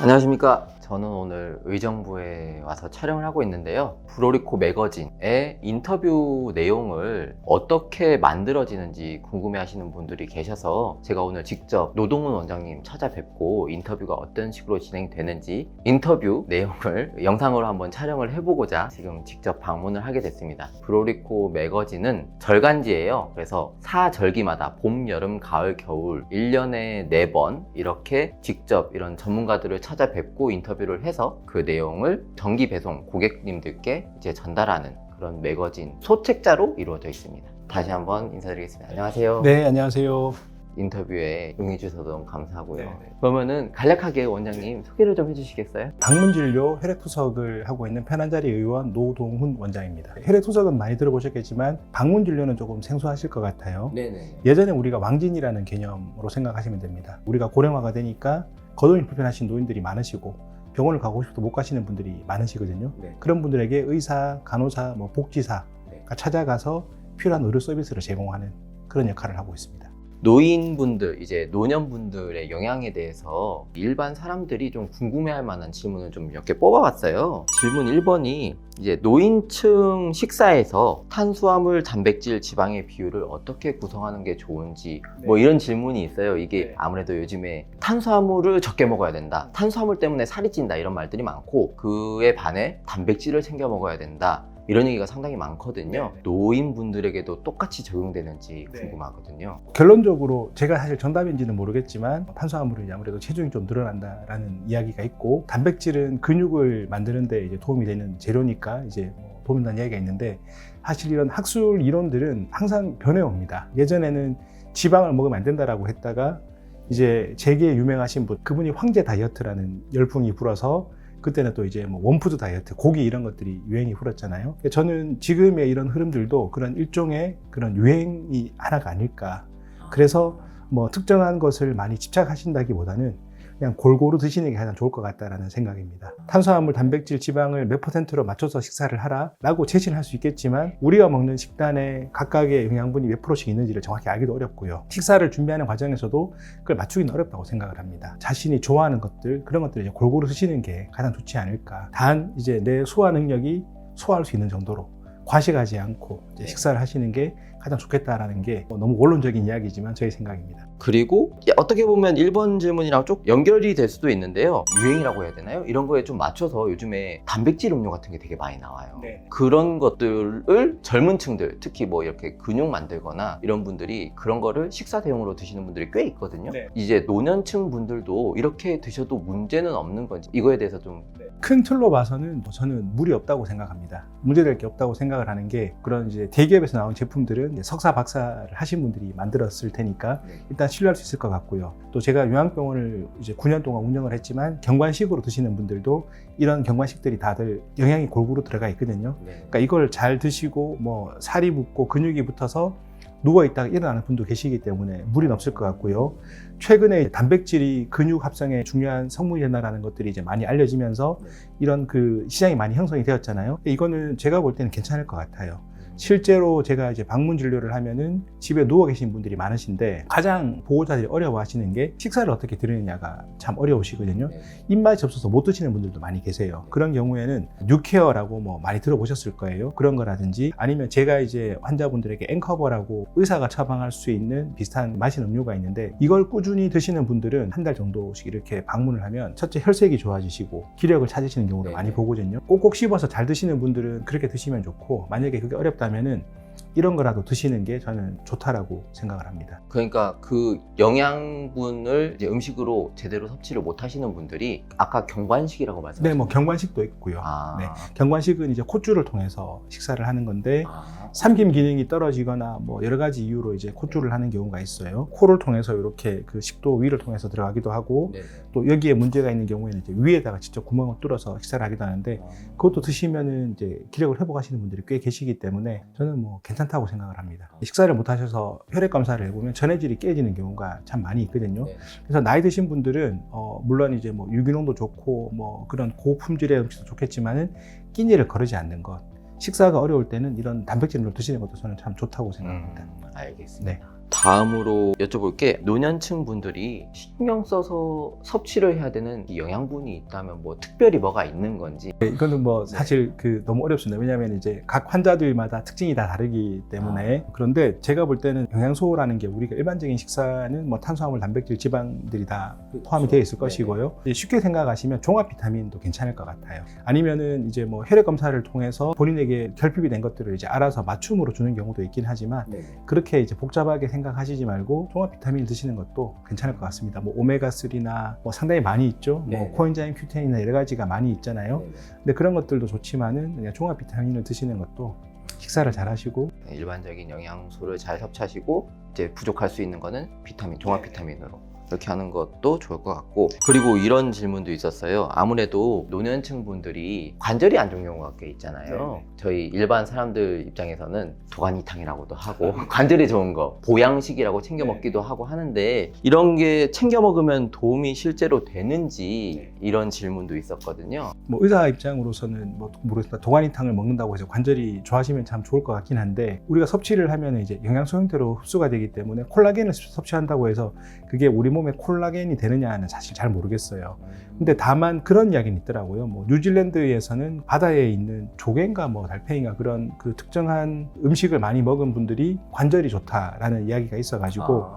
안녕하십니까. 저는 오늘 의정부에 와서 촬영을 하고 있는데요. 프로리코 매거진의 인터뷰 내용을 어떻게 만들어지는지 궁금해 하시는 분들이 계셔서 제가 오늘 직접 노동훈 원장님 찾아뵙고 인터뷰가 어떤 식으로 진행되는지 인터뷰 내용을 영상으로 한번 촬영을 해보고자 지금 직접 방문을 하게 됐습니다. 프로리코 매거진은 절간지예요. 그래서 4절기마다 봄, 여름, 가을, 겨울 1년에 4번 이렇게 직접 이런 전문가들을 찾아뵙고 인터뷰를 해서 그 내용을 정기 배송 고객님들께 이제 전달하는 그런 매거진 소책자로 이루어져 있습니다. 다시 한번 인사드리겠습니다. 안녕하세요. 네, 안녕하세요. 인터뷰에 응해주셔서 너무 감사하고요. 네. 그러면은 간략하게 원장님 소개를 좀 해주시겠어요? 방문진료 혈액투석을 하고 있는 편한자리 의원 노동훈 원장입니다. 혈액투석은 많이 들어보셨겠지만 방문진료는 조금 생소하실 것 같아요. 네네. 예전에 우리가 왕진이라는 개념으로 생각하시면 됩니다. 우리가 고령화가 되니까 거동이 불편하신 노인들이 많으시고 병원을 가고 싶어도 못 가시는 분들이 많으시거든요. 네. 그런 분들에게 의사, 간호사, 복지사가 찾아가서 필요한 의료 서비스를 제공하는 그런 역할을 하고 있습니다. 노인분들, 이제 노년분들의 영향에 대해서 일반 사람들이 좀 궁금해할 만한 질문을 좀 몇 개 뽑아봤어요. 질문 1번이 이제 노인층 식사에서 탄수화물, 단백질, 지방의 비율을 어떻게 구성하는 게 좋은지 뭐 이런 질문이 있어요. 이게 아무래도 요즘에 탄수화물을 적게 먹어야 된다, 탄수화물 때문에 살이 찐다 이런 말들이 많고 그에 반해 단백질을 챙겨 먹어야 된다 이런 얘기가 상당히 많거든요. 노인분들에게도 똑같이 적용되는지 궁금하거든요. 결론적으로 제가 사실 정답인지는 모르겠지만 탄수화물은 아무래도 체중이 좀 늘어난다라는 이야기가 있고 단백질은 근육을 만드는데 이제 도움이 되는 재료니까 이제 도움이 된다는 이야기가 있는데 사실 이런 학술 이론들은 항상 변해옵니다. 예전에는 지방을 먹으면 안 된다라고 했다가 이제 세계에 유명하신 분 그분이 황제 다이어트라는 열풍이 불어서 그때는 또 이제 원푸드 다이어트, 고기 이런 것들이 유행이 불었잖아요. 저는 지금의 이런 흐름들도 그런 일종의 그런 유행이 하나가 아닐까. 그래서 특정한 것을 많이 집착하신다기보다는 그냥 골고루 드시는 게 가장 좋을 것 같다라는 생각입니다. 탄수화물, 단백질, 지방을 몇 %로 맞춰서 식사를 하라라고 제시는 할 수 있겠지만 우리가 먹는 식단에 각각의 영양분이 몇 %씩 있는지를 정확히 알기도 어렵고요. 식사를 준비하는 과정에서도 그걸 맞추기는 어렵다고 생각을 합니다. 자신이 좋아하는 것들, 그런 것들을 이제 골고루 드시는 게 가장 좋지 않을까. 단 이제 내 소화 능력이 소화할 수 있는 정도로 과식하지 않고 이제 식사를 하시는 게 가장 좋겠다라는 게 너무 원론적인 이야기지만 저의 생각입니다. 그리고 어떻게 보면 1번 질문이랑 좀 연결이 될 수도 있는데요. 유행이라고 해야 되나요? 이런 거에 좀 맞춰서 요즘에 단백질 음료 같은 게 되게 많이 나와요. 그런 것들을 젊은 층들, 특히 이렇게 근육 만들거나 이런 분들이 그런 거를 식사 대용으로 드시는 분들이 꽤 있거든요. 이제 노년층 분들도 이렇게 드셔도 문제는 없는 건지 이거에 대해서 좀 큰 틀로 봐서는 저는 무리 없다고 생각합니다. 문제될 게 없다고 생각을 하는 게 그런 이제 대기업에서 나온 제품들은 이제 석사 박사를 하신 분들이 만들었을 테니까 일단 신뢰할 수 있을 것 같고요. 또 제가 요양병원을 이제 9년 동안 운영을 했지만 경관식으로 드시는 분들도 이런 경관식들이 다들 영양이 골고루 들어가 있거든요. 그러니까 이걸 잘 드시고 살이 붙고 근육이 붙어서 누워있다가 일어나는 분도 계시기 때문에 무리는 없을 것 같고요. 최근에 단백질이 근육 합성에 중요한 성분이 된다는 것들이 이제 많이 알려지면서 이런 그 시장이 많이 형성이 되었잖아요. 이거는 제가 볼 때는 괜찮을 것 같아요. 실제로 제가 이제 방문 진료를 하면은 집에 누워 계신 분들이 많으신데 가장 보호자들이 어려워하시는 게 식사를 어떻게 드리느냐가 참 어려우시거든요. 입맛이 없어서 못 드시는 분들도 많이 계세요. 그런 경우에는 뉴케어라고 많이 들어보셨을 거예요. 그런 거라든지 아니면 제가 이제 환자분들에게 앵커버라고 의사가 처방할 수 있는 비슷한 마신 음료가 있는데 이걸 꾸준히 드시는 분들은 한 달 정도씩 이렇게 방문을 하면 첫째 혈색이 좋아지시고 기력을 찾으시는 경우를 많이 보거든요. 꼭꼭 씹어서 잘 드시는 분들은 그렇게 드시면 좋고 만약에 그게 어렵다면은 이런 거라도 드시는 게 저는 좋다라고 생각을 합니다. 그러니까 그 영양분을 이제 음식으로 제대로 섭취를 못 하시는 분들이 아까 경관식이라고 말씀하셨죠? 네, 경관식도 있고요. 경관식은 이제 콧줄을 통해서 식사를 하는 건데 삼킴 기능이 떨어지거나 여러 가지 이유로 이제 콧줄을 하는 경우가 있어요. 코를 통해서 이렇게 그 식도 위를 통해서 들어가기도 하고 또 여기에 문제가 있는 경우에는 이제 위에다가 직접 구멍을 뚫어서 식사를 하기도 하는데 그것도 드시면은 이제 기력을 회복하시는 분들이 꽤 계시기 때문에 저는 괜찮다고 생각을 합니다. 식사를 못 하셔서 혈액 검사를 해보면 전해질이 깨지는 경우가 참 많이 있거든요. 그래서 나이 드신 분들은 물론 이제 유기농도 좋고 그런 고품질의 음식도 좋겠지만은 끼니를 거르지 않는 것. 식사가 어려울 때는 이런 단백질을 드시는 것도 저는 참 좋다고 생각합니다. 알겠습니다. 다음으로 여쭤볼 게 노년층 분들이 신경 써서 섭취를 해야 되는 이 영양분이 있다면 뭐 특별히 뭐가 있는 건지. 이거는 뭐 사실 너무 어렵습니다. 왜냐하면 이제 각 환자들마다 특징이 다 다르기 때문에. 그런데 제가 볼 때는 영양소라는 게 우리가 일반적인 식사는 뭐 탄수화물, 단백질, 지방들이 다 포함이 되어 있을 것이고요. 이제 쉽게 생각하시면 종합 비타민도 괜찮을 것 같아요. 아니면은 이제 뭐 혈액 검사를 통해서 본인에게 결핍이 된 것들을 이제 알아서 맞춤으로 주는 경우도 있긴 하지만 그렇게 이제 복잡하게 생각하시지 말고 종합 비타민을 드시는 것도 괜찮을 것 같습니다. 뭐 오메가3나 뭐 상당히 많이 있죠. 뭐 코엔자임 Q10이나 여러 가지가 많이 있잖아요. 근데 그런 것들도 좋지만은 그냥 종합 비타민을 드시는 것도 식사를 잘 하시고 일반적인 영양소를 잘 섭취하시고 이제 부족할 수 있는 거는 비타민, 종합 비타민으로 이렇게 하는 것도 좋을 것 같고. 그리고 이런 질문도 있었어요. 아무래도 노년층 분들이 관절이 안 좋은 경우가 꽤 있잖아요. 저희 일반 사람들 입장에서는 도가니탕이라고도 하고 관절이 좋은 거 보양식이라고 챙겨 먹기도 하고 하는데 이런 게 챙겨 먹으면 도움이 실제로 되는지 이런 질문도 있었거든요. 뭐 의사 입장으로서는 뭐 모르겠습니다. 도가니탕을 먹는다고 해서 관절이 좋아지면 참 좋을 것 같긴 한데 우리가 섭취를 하면 이제 영양소 형태로 흡수가 되기 때문에 콜라겐을 섭취한다고 해서 그게 우리 몸에 콜라겐이 되느냐는 사실 잘 모르겠어요. 근데 다만 그런 이야기는 있더라고요. 뭐 뉴질랜드에서는 바다에 있는 조개인가 뭐 달팽이가 그런 그 특정한 음식을 많이 먹은 분들이 관절이 좋다라는 이야기가 있어가지고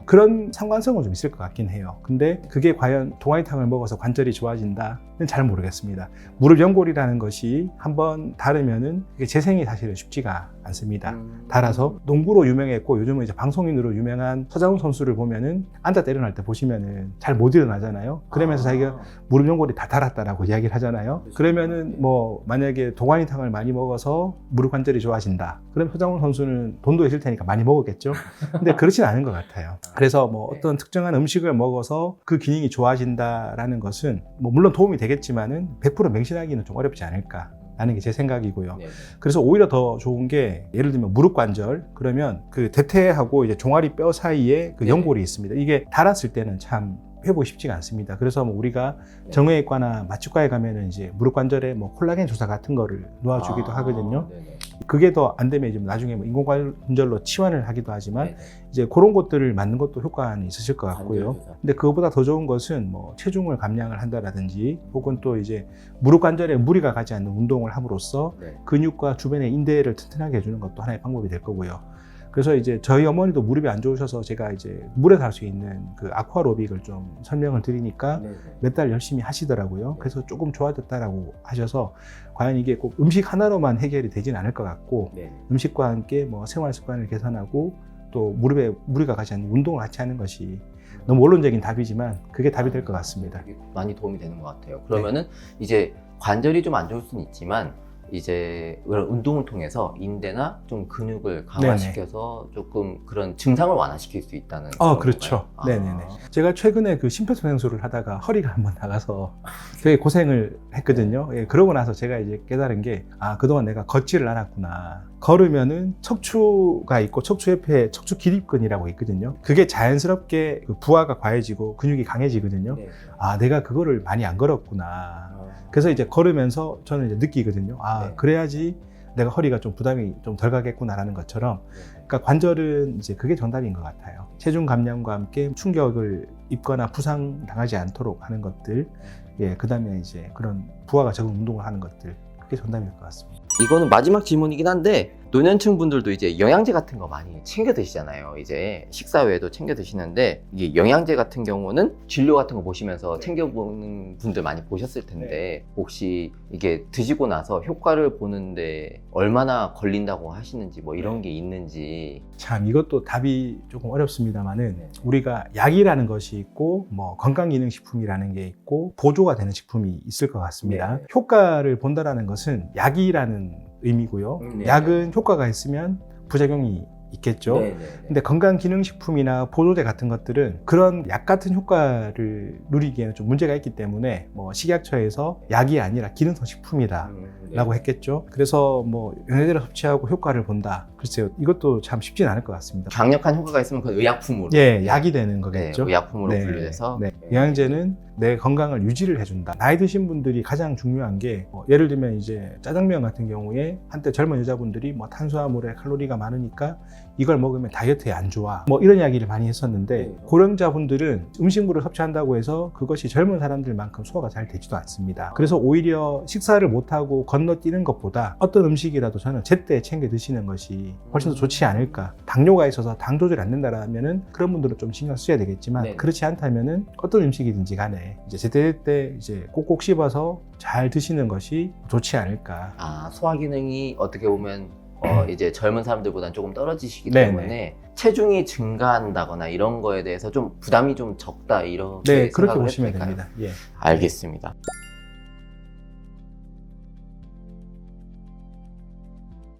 그런 상관성은 좀 있을 것 같긴 해요. 근데 그게 과연 도가니탕을 먹어서 관절이 좋아진다는 잘 모르겠습니다. 무릎 연골이라는 것이 한번 닳으면은 그게 재생이 사실은 쉽지가 않습니다. 닳아서 농구로 유명했고 요즘은 이제 방송인으로 유명한 서장훈 선수를 보면은 앉아 일어날 때 보시면은 잘 못 일어나잖아요. 그러면서 자기가 무릎 연골이 다 닳았다라고 이야기를 하잖아요. 그러면은 뭐 만약에 도가니탕을 많이 먹어서 무릎 관절이 좋아진다. 그럼 서장훈 선수는 돈도 있을 테니까 많이 먹었겠죠. 근데 그렇진 않은 것 같아요. 그래서 뭐 어떤 특정한 음식을 먹어서 그 기능이 좋아진다라는 것은 뭐 물론 도움이 되겠지만은 100% 맹신하기는 좀 어렵지 않을까 라는 게 제 생각이고요. 그래서 오히려 더 좋은 게 예를 들면 무릎 관절 그러면 그 대퇴하고 이제 종아리 뼈 사이에 그 연골이 있습니다. 이게 닳았을 때는 참 회복이 쉽지가 않습니다. 그래서 뭐 우리가 정형외과나 마취과에 가면은 이제 무릎 관절에 뭐 콜라겐 주사 같은 거를 놓아주기도 하거든요. 그게 더 안 되면 이제 나중에 뭐 인공관절로 치환을 하기도 하지만 이제 그런 것들을 맞는 것도 효과는 있으실 것 같고요. 근데 그거보다 더 좋은 것은 뭐 체중을 감량을 한다라든지 혹은 또 이제 무릎 관절에 무리가 가지 않는 운동을 함으로써 근육과 주변의 인대를 튼튼하게 해주는 것도 하나의 방법이 될 거고요. 그래서 이제 저희 어머니도 무릎이 안 좋으셔서 제가 이제 물에서 할 수 있는 그 아쿠아로빅을 좀 설명을 드리니까 몇 달 열심히 하시더라고요. 그래서 조금 좋아졌다라고 하셔서 과연 이게 꼭 음식 하나로만 해결이 되진 않을 것 같고 음식과 함께 뭐 생활 습관을 개선하고 또 무릎에 무리가 가지 않는 운동을 같이 하는 것이 너무 원론적인 답이지만 그게 답이 될 것 같습니다. 많이 도움이 되는 것 같아요. 그러면은 이제 관절이 좀 안 좋을 수는 있지만 이제 그런 운동을 통해서 인대나 좀 근육을 강화시켜서 조금 그런 증상을 완화시킬 수 있다는 그렇죠. 네네네. 제가 최근에 그 심폐소생술을 하다가 허리가 한번 나가서 되게 고생을 했거든요. 그러고 나서 제가 이제 깨달은 게 그동안 내가 걷지를 않았구나. 걸으면은 척추가 있고 척추 옆에 척추 기립근이라고 있거든요. 그게 자연스럽게 그 부하가 과해지고 근육이 강해지거든요. 내가 그거를 많이 안 걸었구나. 그래서 이제 걸으면서 저는 이제 느끼거든요. 그래야지 내가 허리가 좀 부담이 좀 덜 가겠구나라는 것처럼. 그러니까 관절은 이제 그게 정답인 것 같아요. 체중 감량과 함께 충격을 입거나 부상 당하지 않도록 하는 것들. 그 다음에 이제 그런 부하가 적은 운동을 하는 것들. 그게 정답일 것 같습니다. 이거는 마지막 질문이긴 한데 노년층 분들도 이제 영양제 같은 거 많이 챙겨 드시잖아요. 이제 식사 외에도 챙겨 드시는데 이게 영양제 같은 경우는 진료 같은 거 보시면서 챙겨 보는 분들 많이 보셨을 텐데 혹시 이게 드시고 나서 효과를 보는데 얼마나 걸린다고 하시는지 뭐 이런 게 있는지. 참 이것도 답이 조금 어렵습니다만은 우리가 약이라는 것이 있고 뭐 건강기능식품이라는 게 있고 보조가 되는 식품이 있을 것 같습니다. 효과를 본다라는 것은 약이라는 의미고요. 약은 효과가 있으면 부작용이 있겠죠. 근데 건강기능식품이나 보조제 같은 것들은 그런 약 같은 효과를 누리기에는 좀 문제가 있기 때문에 뭐 식약처에서 약이 아니라 기능성 식품이다 라고 했겠죠. 그래서 뭐 영양제를 섭취하고 효과를 본다. 글쎄요, 이것도 참 쉽진 않을 것 같습니다. 강력한 효과가 있으면 그 의약품으로 예, 약이 되는 거겠죠. 네, 의약품으로 네, 분류돼서 네. 영양제는 내 건강을 유지를 해준다. 나이 드신 분들이 가장 중요한 게 예를 들면 이제 짜장면 같은 경우에 한때 젊은 여자분들이 뭐 탄수화물에 칼로리가 많으니까 이걸 먹으면 다이어트에 안 좋아. 뭐 이런 이야기를 많이 했었는데 고령자분들은 음식물을 섭취한다고 해서 그것이 젊은 사람들만큼 소화가 잘 되지도 않습니다. 그래서 오히려 식사를 못하고 건너뛰는 것보다 어떤 음식이라도 저는 제때 챙겨 드시는 것이 훨씬 더 좋지 않을까. 당뇨가 있어서 당 조절이 안 된다라면은 그런 분들은 좀 신경 써야 되겠지만 네. 그렇지 않다면은 어떤 음식이든지 간에 이제 제때 이제 꼭꼭 씹어서 잘 드시는 것이 좋지 않을까. 아, 소화 기능이 어떻게 보면 이제 젊은 사람들보다는 조금 떨어지시기 네네. 때문에 체중이 증가한다거나 이런 거에 대해서 좀 부담이 좀 적다 이렇게 네, 그렇게 생각을 보시면 해도 될까요? 됩니다. 예. 알겠습니다.